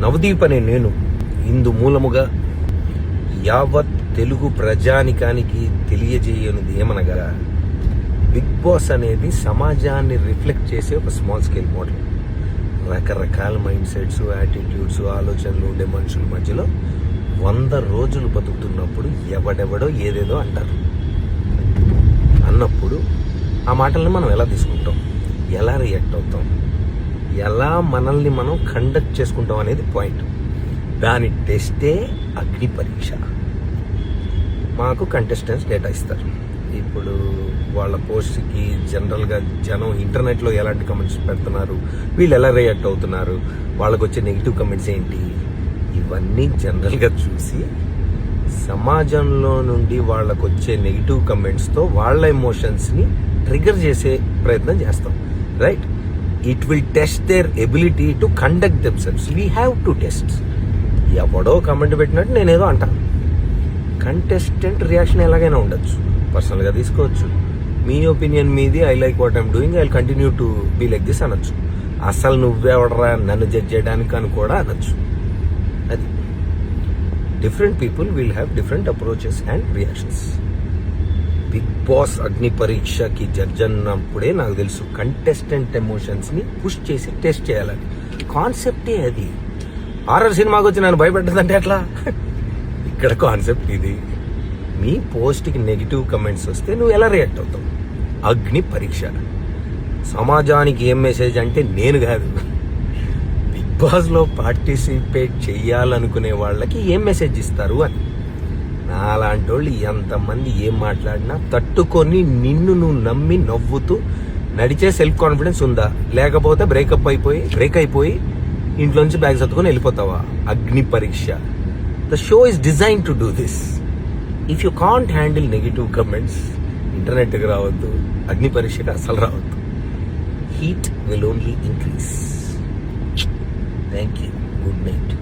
నవదీప్ అనే నేను ఇందు మూలముగా యావత్ తెలుగు ప్రజానికానికి తెలియజేయనిది ఏమనగా, బిగ్ బాస్ అనేది సమాజాన్ని రిఫ్లెక్ట్ చేసే ఒక స్మాల్ స్కేల్ మోడల్. రకరకాల మైండ్ సెట్స్, యాటిట్యూడ్స్, ఆలోచనలు ఉండే మనుషుల మధ్యలో 100 రోజులు బతుకుతున్నప్పుడు ఎవడెవడో ఏదేదో అంటారు. అన్నప్పుడు ఆ మాటల్ని మనం ఎలా తీసుకుంటాం, ఎలా రియాక్ట్ అవుతాం, ఎలా మనల్ని మనం కండక్ట్ చేసుకుంటాం అనేది పాయింట్. దాని టెస్టే అగ్ని పరీక్ష. మాకు కంటెస్టెంట్స్ డేటా ఇస్తారు. ఇప్పుడు వాళ్ళ పోస్ట్కి జనరల్గా జనం ఇంటర్నెట్లో ఎలాంటి కమెంట్స్ పెడుతున్నారు, వీళ్ళు ఎలా రియాక్ట్ అవుతున్నారు, వాళ్ళకు వచ్చే నెగిటివ్ కమెంట్స్ ఏంటి, ఇవన్నీ జనరల్గా చూసి సమాజంలో నుండి వాళ్ళకు వచ్చే నెగిటివ్ కమెంట్స్తో వాళ్ళ ఎమోషన్స్ని ట్రిగర్ చేసే ప్రయత్నం చేస్తాం. Right? It will test their ability to conduct themselves. We have to test. ఎవడో కమెంట్ పెట్టినట్టు నేనేదో అంటాను. కంటెస్టెంట్ రియాక్షన్ ఎలాగైనా ఉండొచ్చు, పర్సనల్గా తీసుకోవచ్చు. మీ ఒపీనియన్ మీది, I like what I'm doing, I continue to be like this అనొచ్చు. అసలు నువ్వెవడరా నన్ను జడ్జ్ చేయడానికి అని కూడా అనొచ్చు. అది different people will have different approaches and reactions. Big boss అగ్ని పరీక్షకి జడ్జ్ అన్నప్పుడే నాకు తెలుసు కంటెస్టెంట్ ఎమోషన్స్ని పుష్ చేసి టెస్ట్ చేయాలని. కాన్సెప్టే అది. హారర్ సినిమాకి వచ్చి నన్ను భయపెట్టదంటే ఎట్లా? ఇక్కడ కాన్సెప్ట్ ఇది. మీ పోస్ట్కి నెగిటివ్ కమెంట్స్ వస్తే నువ్వు ఎలా రియాక్ట్ అవుతావు? అగ్ని పరీక్ష. సమాజానికి ఏం మెసేజ్ అంటే నేను కాదు, బిగ్ బాస్లో పార్టిసిపేట్ చెయ్యాలనుకునే వాళ్ళకి ఏం మెసేజ్ ఇస్తారు అని. నాలాంటి వాళ్ళు ఎంతమంది ఏం మాట్లాడినా తట్టుకొని నిన్ను నువ్వు నమ్మి నవ్వుతూ నడిచే సెల్ఫ్ కాన్ఫిడెన్స్ ఉందా? లేకపోతే బ్రేక్ అయిపోయి ఇంట్లోంచి బ్యాగ్ సర్దుకొని వెళ్ళిపోతావా? Agni Pariksha. The show is design to do this. If you can't handle negative comments, ఇంటర్నెట్కి రావద్దు, అగ్ని పరీక్షకి అసలు రావద్దు. Heat will only increase. Thank you. Good night.